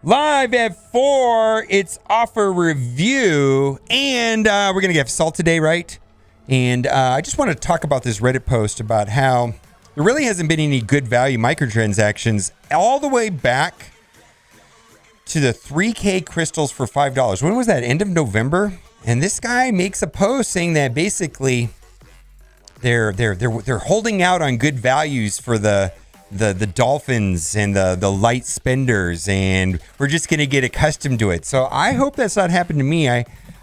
Live at 4, it's offer review, and we're going to get salt today, right? And I just want to talk about this Reddit post about how there really hasn't been any good value microtransactions all the way back to the 3K crystals for $5. When was that? End of November? And this guy makes a post saying that basically they're holding out on good values for the dolphins and the light spenders, and we're just going to get accustomed to it. So I hope that's not happened to me.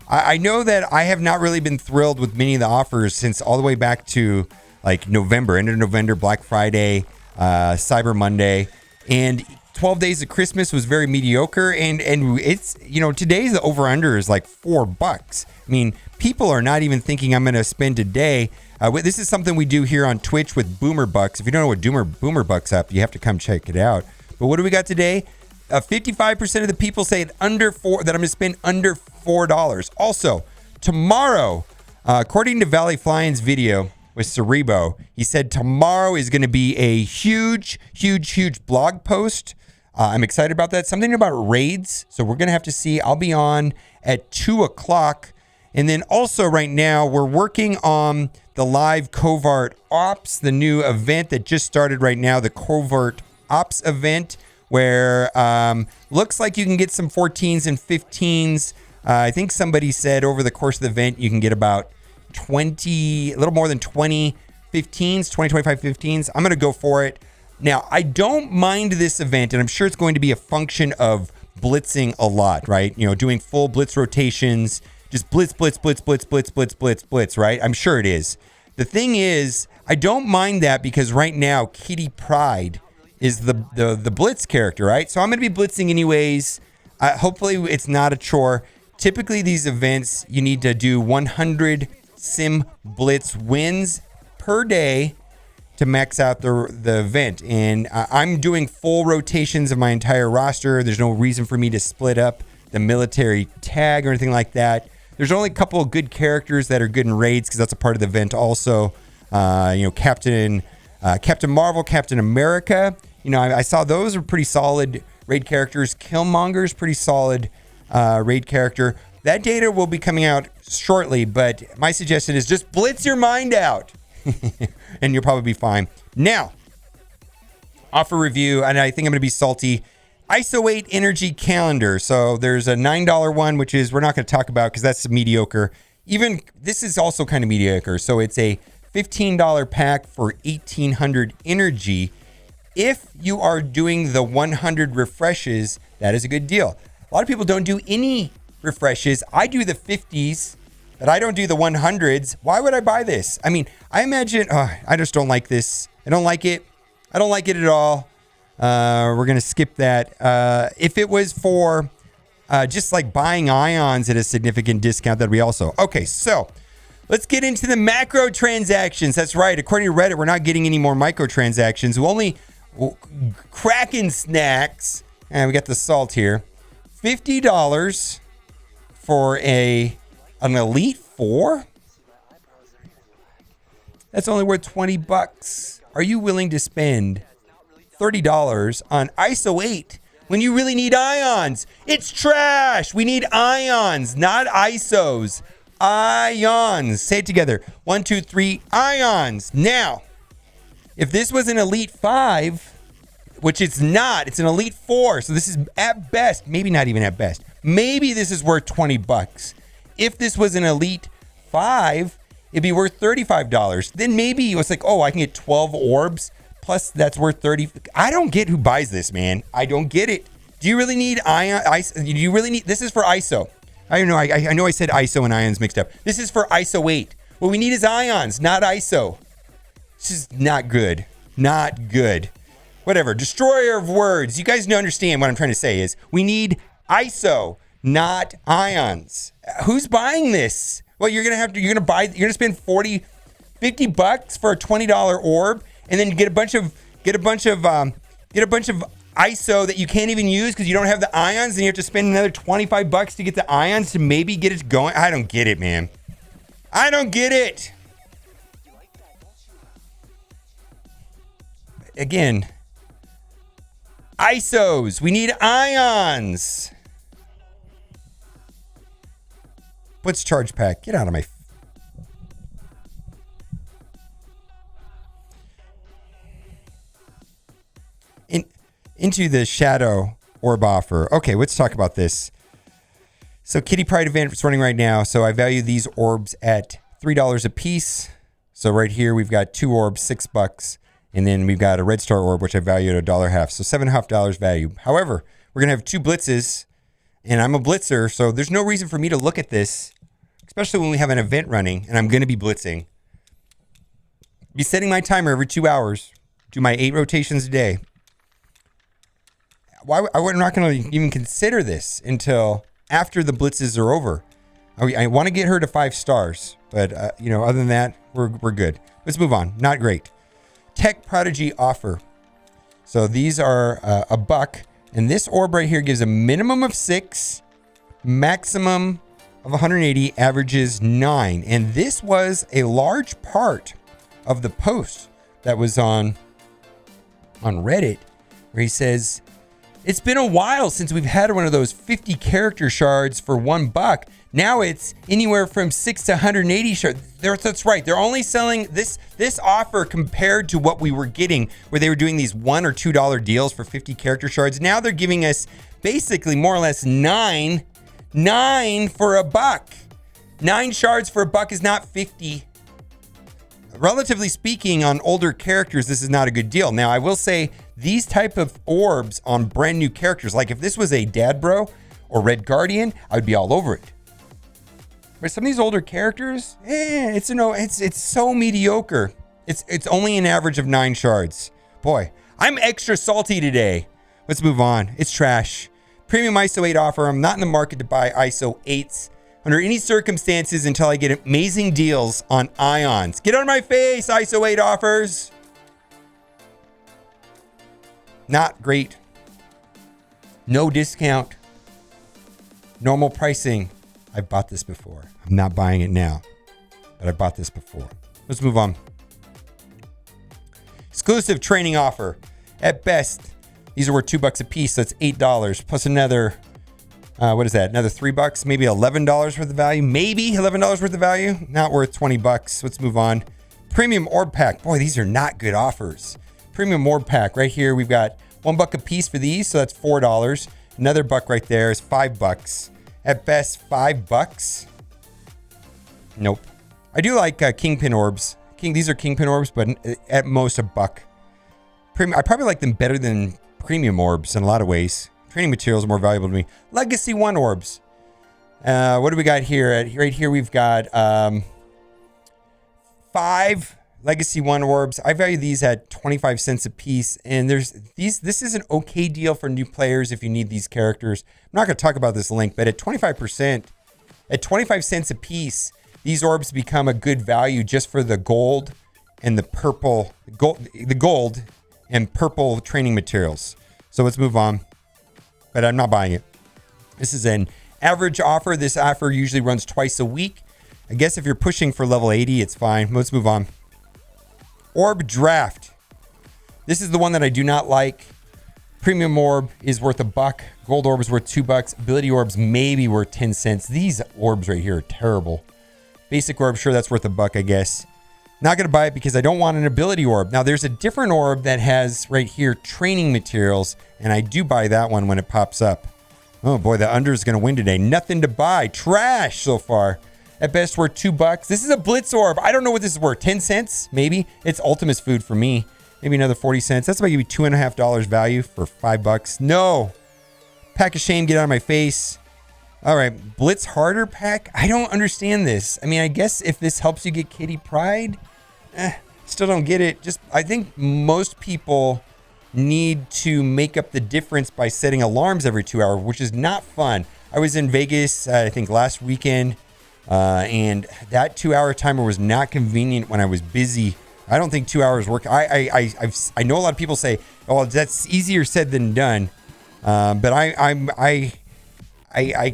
I know that I have not really been thrilled with many of the offers since all the way back to like November, end of November, Black Friday, Cyber Monday, and 12 days of Christmas was very mediocre. And it's, today's the over under is like $4. I mean, people are not even thinking I'm going to spend a day. This is something we do here on Twitch with Boomer Bucks. If you don't know what Boomer Bucks up, you have to come check it out. But what do we got today? 55% of the people say that I'm going to spend under $4. Also, tomorrow, according to Valley Flying's video with Cerebo, he said tomorrow is going to be a huge blog post. I'm excited about that. Something about raids. So we're going to have to see. I'll be on at 2 o'clock. And then also right now, we're working on the live Covert Ops, the new event that just started right now, the Covert Ops event, where looks like you can get some 14s and 15s. I think somebody said over the course of the event, you can get about a little more than 20 15s, 25 15s. I'm going to go for it. Now, I don't mind this event, and I'm sure it's going to be a function of blitzing a lot, right? Doing full blitz rotations, just blitz, right? I'm sure it is. The thing is, I don't mind that because right now, Kitty Pryde is the blitz character, right? So I'm going to be blitzing anyways. Hopefully, it's not a chore. Typically, these events, you need to do 100 sim blitz wins per day to max out the event. And I'm doing full rotations of my entire roster. There's no reason for me to split up the military tag or anything like that. There's only a couple of good characters that are good in raids because that's a part of the event also. Captain Marvel, Captain America. I saw those are pretty solid raid characters. Killmonger's pretty solid raid character. That data will be coming out shortly, but my suggestion is just blitz your mind out. And you'll probably be fine. Now, offer review, and I think I'm going to be salty. ISO 8 energy calendar. So there's a $9 one, which is we're not going to talk about because that's mediocre. Even this is also kind of mediocre. So it's a $15 pack for 1,800 energy. If you are doing the 100 refreshes, that is a good deal. A lot of people don't do any refreshes. I do the 50s, but I don't do the 100s. Why would I buy this? I mean, I imagine, I just don't like this. I don't like it. I don't like it at all. We're going to skip that. If it was for just like buying ions at a significant discount, that'd be also. Okay, so let's get into the macro transactions. That's right. According to Reddit, we're not getting any more microtransactions. We'll only Kraken snacks. And we got the salt here. $50 for an Elite 4? That's only worth $20. Are you willing to spend $30 on ISO 8 when you really need ions? It's trash. We need ions, not ISOs. Ions. Say it together. 1, 2, 3. Ions. Now, if this was an Elite 5, which it's not, it's an Elite 4. So this is at best, maybe not even at best. Maybe this is worth $20. If this was an Elite 5, it'd be worth $35. Then maybe it's like, I can get 12 orbs. Plus, that's worth 30. I don't get who buys this, man. I don't get it. Do you really need do you really need? This is for ISO. I don't know. I know I said ISO and ions mixed up. This is for ISO 8. What we need is ions, not ISO. This is not good. Not good. Whatever. Destroyer of words. You guys understand what I'm trying to say is we need ISO, not ions. Who's buying this? Well, you're going to spend $40, $50 for a $20 orb and then get a bunch of ISO that you can't even use because you don't have the ions, and you have to spend another $25 to get the ions to maybe get it going. I don't get it, man. I don't get it. Again, ISOs. We need ions. What's charge pack? Get out of my... Into the shadow orb offer. Okay, let's talk about this. So Kitty Pride event is running right now. So I value these orbs at $3 a piece. So right here, we've got 2 orbs, $6. And then we've got a red star orb, which I value at $1.50. So $7.50 value. However, we're going to have 2 blitzes. And I'm a blitzer, so there's no reason for me to look at this, especially when we have an event running and I'm going to be blitzing. Be setting my timer every 2 hours. Do my 8 rotations a day. We're not going to even consider this until after the blitzes are over. I want to get her to 5 stars, but other than that, we're good. Let's move on. Not great. Tech Prodigy offer. So these are $1, and this orb right here gives a minimum of 6, maximum of 180, averages 9. And this was a large part of the post that was on Reddit, where he says, it's been a while since we've had one of those 50 character shards for $1. Now it's anywhere from 6 to 180 shards. That's right. They're only selling this offer compared to what we were getting, where they were doing these $1 or $2 deals for 50 character shards. Now they're giving us basically more or less 9 for $1. 9 shards for $1 is not 50. Relatively speaking, on older characters, this is not a good deal. Now, I will say these type of orbs on brand new characters, like if this was a Dad Bro or Red Guardian, I would be all over it. But some of these older characters, it's so mediocre. It's only an average of 9 shards. Boy, I'm extra salty today. Let's move on. It's trash. Premium ISO 8 offer. I'm not in the market to buy ISO 8s under any circumstances until I get amazing deals on ions. Get on my face, ISO 8 offers. Not great. No discount. Normal pricing. I've bought this before. I'm not buying it now, but I bought this before. Let's move on. Exclusive training offer. At best, these are worth $2 a piece. So that's $8 plus another, what is that? Another $3, maybe $11 worth of value. Maybe $11 worth of value. Not worth $20. Let's move on. Premium orb pack. Boy, these are not good offers. Premium orb pack right here. We've got $1 a piece for these. So that's $4. Another $1 right there is $5. At best, $5. Nope. I do like Kingpin orbs. These are Kingpin orbs, but at most $1. I probably like them better than premium orbs in a lot of ways. Training materials are more valuable to me. Legacy 1 orbs. What do we got here? Right here we've got 5 Legacy 1 orbs. I value these at 25 cents a piece. And this is an okay deal for new players if you need these characters. I'm not going to talk about this link, but at 25%, at 25 cents a piece, these orbs become a good value just for the gold and the purple, the gold and purple training materials. So let's move on. But I'm not buying it. This is an average offer. This offer usually runs twice a week. I guess if you're pushing for level 80, it's fine. Let's move on. Orb draft. This is the one that I do not like. Premium orb is worth $1. Gold orb is worth $2. Ability orbs maybe worth 10 cents. These orbs right here are terrible. Basic orb, sure, that's worth $1, I guess. Not going to buy it because I don't want an ability orb. Now, there's a different orb that has right here training materials, and I do buy that one when it pops up. Oh boy, the under is going to win today. Nothing to buy. Trash so far. At best, worth $2. This is a Blitz orb. I don't know what this is worth. 10 cents, maybe. It's Ultimate's food for me. Maybe another 40 cents. That's about give you $2.50 value for $5. No. Pack of shame, get out of my face. All right, Blitz harder pack. I don't understand this. I mean, I guess if this helps you get Kitty Pride, still don't get it. I think most people need to make up the difference by setting alarms every 2 hours, which is not fun. I was in Vegas, I think last weekend, and that 2 hour timer was not convenient when I was busy. I don't think 2 hours work. I know a lot of people say, oh, that's easier said than done. But I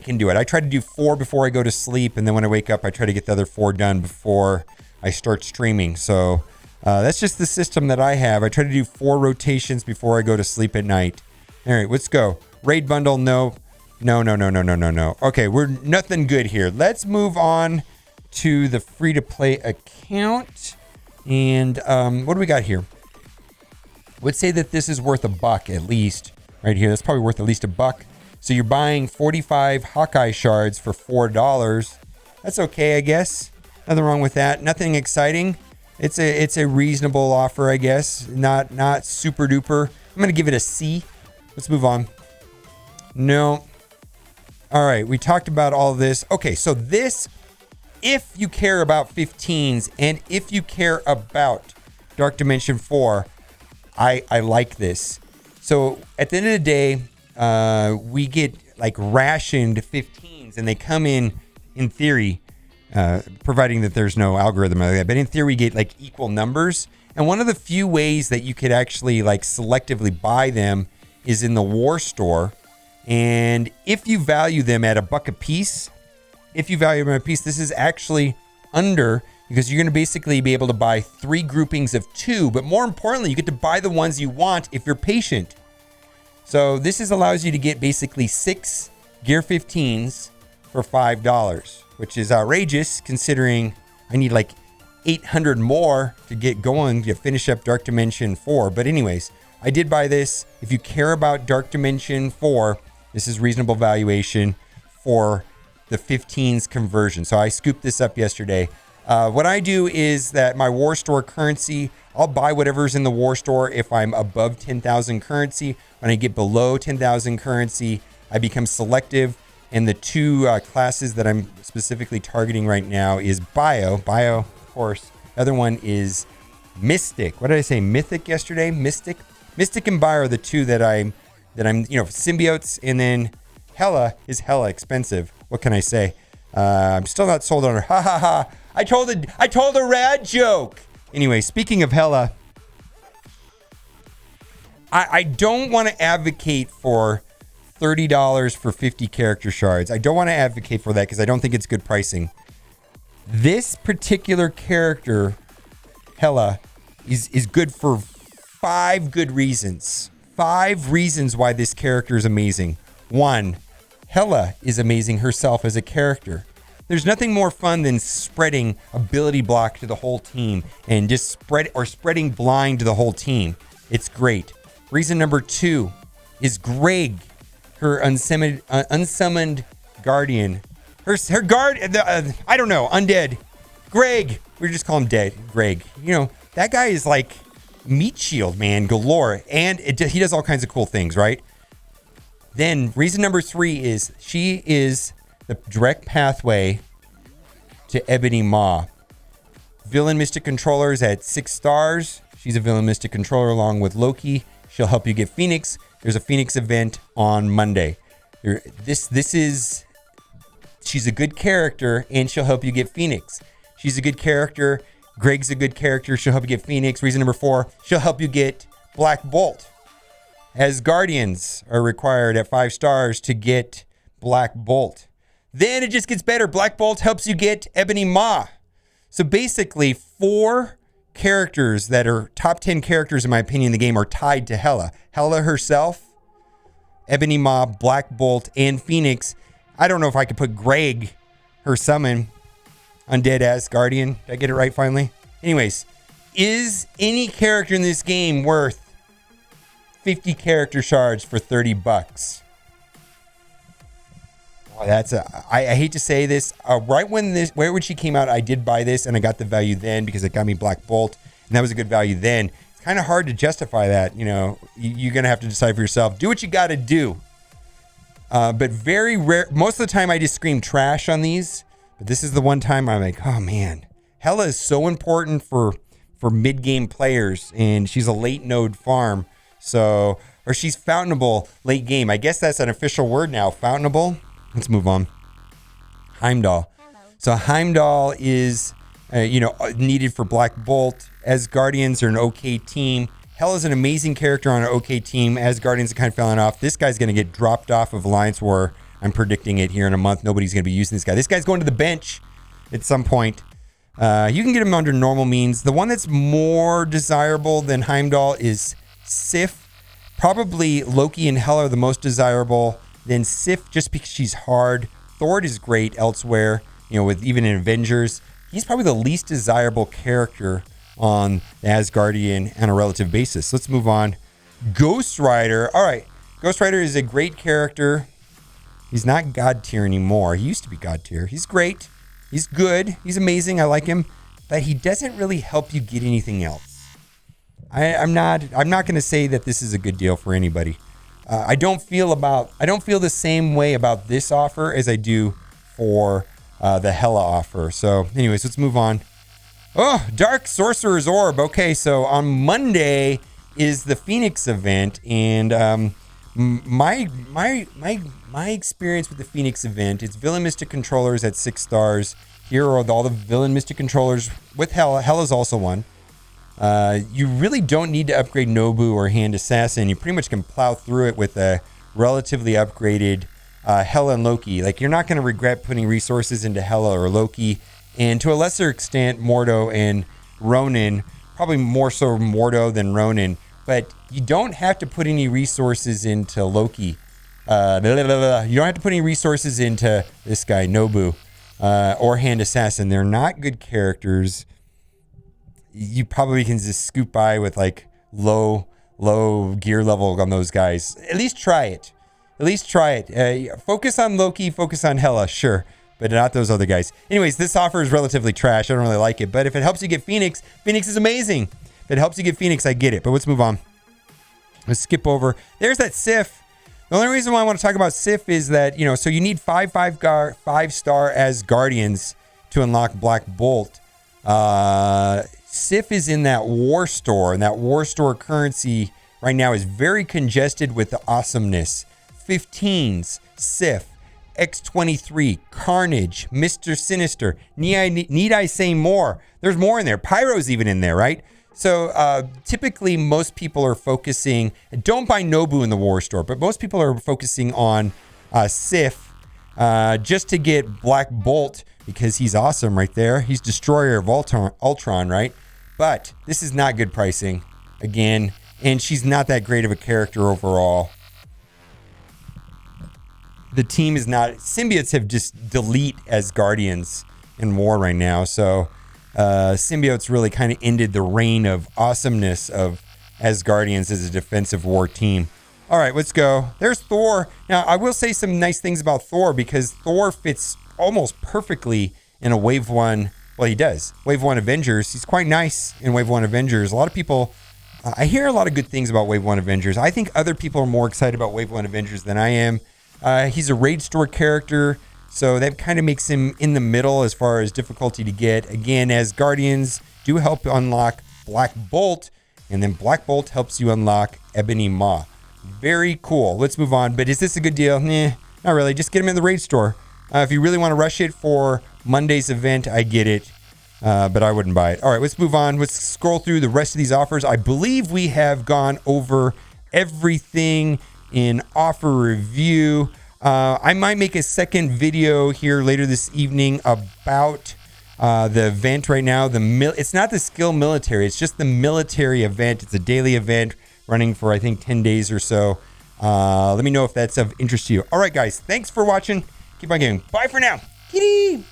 can do it. I try to do 4 before I go to sleep. And then when I wake up, I try to get the other 4 done before I start streaming. So that's just the system that I have. I try to do 4 rotations before I go to sleep at night. All right, let's go. Raid bundle, no. No. Okay, we're nothing good here. Let's move on to the free-to-play account. And what do we got here? Would say that this is worth $1 at least. Right here, that's probably worth at least $1. So you're buying 45 Hawkeye shards for $4. That's okay, I guess. Nothing wrong with that. Nothing exciting. It's a reasonable offer, I guess. Not super duper. I'm gonna give it a C. Let's move on. No. All right, we talked about all this. Okay, so this, if you care about 15s and if you care about Dark Dimension 4, I like this. So at the end of the day, we get like rationed 15s, and they come in theory, providing that there's no algorithm like that. But in theory, we get like equal numbers. And one of the few ways that you could actually like selectively buy them is in the War Store. And if you value them at $1 a piece, this is actually under, because you're going to basically be able to buy 3 groupings of 2. But more importantly, you get to buy the ones you want if you're patient. So this allows you to get basically 6 Gear 15s for $5, which is outrageous considering I need like 800 more to get going to finish up Dark Dimension 4. But anyways, I did buy this. If you care about Dark Dimension 4, this is reasonable valuation for the 15s conversion. So I scooped this up yesterday. What I do is that my War Store currency, I'll buy whatever's in the War Store if I'm above 10,000 currency. When I get below 10,000 currency, I become selective. And the 2 classes that I'm specifically targeting right now is Bio, of course. The other one is Mystic. What did I say? Mythic yesterday? Mystic and Bio are the 2 that I'm, symbiotes, and then Hela is hella expensive. What can I say? I'm still not sold on her. Ha ha ha. I told a rad joke. Anyway, speaking of Hela, I don't want to advocate for $30 for 50 character shards. I don't want to advocate for that because I don't think it's good pricing. This particular character, Hela, is good for 5 good reasons. 5 reasons why this character is amazing. 1, Hela is amazing herself as a character. There's nothing more fun than spreading ability block to the whole team and just spreading blind to the whole team. It's great. Reason number 2 is Greg, her unsummoned guardian. Her guard, I don't know, undead. Greg, we just call him dead. Greg. That guy is like meat shield, man, galore. And he does all kinds of cool things, right? Then reason number 3 is she is the direct pathway to Ebony Maw. Villain Mystic Controller is at 6 stars. She's a Villain Mystic Controller along with Loki. She'll help you get Phoenix. There's a Phoenix event on Monday. She's a good character, and she'll help you get Phoenix. She's a good character. Greg's a good character. She'll help you get Phoenix. Reason number 4, she'll help you get Black Bolt. As Guardians are required at 5 stars to get Black Bolt. Then it just gets better. Black Bolt helps you get Ebony Maw. So basically, 4 characters that are top 10 characters, in my opinion, in the game are tied to Hela. Hela herself, Ebony Maw, Black Bolt, and Phoenix. I don't know if I could put Greg, her summon, undead as Guardian. Did I get it right finally? Anyways, is any character in this game worth 50 character shards for $30? Oh, I hate to say this. Right when she came out, I did buy this and I got the value then because it got me Black Bolt, and that was a good value then. It's kind of hard to justify that. You're gonna have to decide for yourself. Do what you got to do. But very rare. Most of the time, I just scream trash on these. But this is the one time I'm like, oh man, Hela is so important for mid-game players, and she's a late node farm. So, or she's fountainable late game. I guess that's an official word now, fountainable. Let's move on. Heimdall. So Heimdall is, needed for Black Bolt. As Guardians are an okay team. Hela's an amazing character on an okay team. As Guardians are kind of falling off. This guy's going to get dropped off of Alliance War. I'm predicting it here in a month. Nobody's going to be using this guy. This guy's going to the bench at some point. You can get him under normal means. The one that's more desirable than Heimdall is Sif Probably Loki and Hela are the most desirable. Then Sif, just because she's hard. Thor is great elsewhere, with even in Avengers. He's probably the least desirable character on the Asgardian on a relative basis. Let's move on. Ghost Rider. All right. Ghost Rider is a great character. He's not God tier anymore. He used to be God tier. He's great. He's good. He's amazing. I like him. But he doesn't really help you get anything else. I'm not going to say that this is a good deal for anybody. I don't feel the same way about this offer as I do for the Hela offer. So anyways, let's move on. Oh, Dark Sorcerer's Orb. Okay, so on Monday is the Phoenix event, and my experience with the Phoenix event, it's Villain Mystic Controllers at 6 stars. Here are all the Villain Mystic Controllers with Hela. Hela's also one. You really don't need to upgrade Nobu or Hand Assassin. You pretty much can plow through it with a relatively upgraded Hela and Loki. Like, you're not going to regret putting resources into Hela or Loki. And to a lesser extent, Mordo and Ronin, probably more so Mordo than Ronin. But you don't have to put any resources into Loki. You don't have to put any resources into this guy, Nobu, or Hand Assassin. They're not good characters. You probably can just scoot by with like low gear level on those guys. At least try it. Focus on Loki, focus on Hela, sure, but not those other guys. Anyways, this offer is relatively trash. I don't really like it, but if it helps you get Phoenix, Phoenix is amazing. If it helps you get Phoenix, I get it. But let's move on. Let's skip over. There's that Sif. The only reason why I want to talk about Sif is that, so you need 5-star as Guardians to unlock Black Bolt. Sif is in that War Store, and that War Store currency right now is very congested with the awesomeness. 15s, Sif, X-23, Carnage, Mr. Sinister. Need I say more? There's more in there. Pyro's even in there, right? So typically most people are focusing, don't buy Nobu in the War Store, but most people are focusing on Sif just to get Black Bolt, because he's awesome right there. He's Destroyer of Ultron, right? But this is not good pricing, again, and she's not that great of a character overall. The team is not... Symbiotes have just delete as Guardians in war right now, so Symbiotes really kind of ended the reign of awesomeness of Asgardians as a defensive war team. All right, let's go. There's Thor. Now, I will say some nice things about Thor, because Thor fits almost perfectly in a Wave 1. Well, he does. Wave 1 Avengers. He's quite nice in Wave 1 Avengers. A lot of people... I hear a lot of good things about Wave 1 Avengers. I think other people are more excited about Wave 1 Avengers than I am. He's a raid store character, so that kind of makes him in the middle as far as difficulty to get. Again, as Guardians do help unlock Black Bolt, and then Black Bolt helps you unlock Ebony Maw. Very cool. Let's move on. But is this a good deal? Nah, not really. Just get him in the raid store. If you really want to rush it for Monday's event, I get it, but I wouldn't buy it. All right, let's move on. Let's scroll through the rest of these offers. I believe we have gone over everything in offer review. I might make a second video here later this evening about the event right now. It's not the skill military. It's just the military event. It's a daily event running for, I think, 10 days or so. Let me know if that's of interest to you. All right, guys. Thanks for watching. Keep on gaming. Bye for now. Kitty.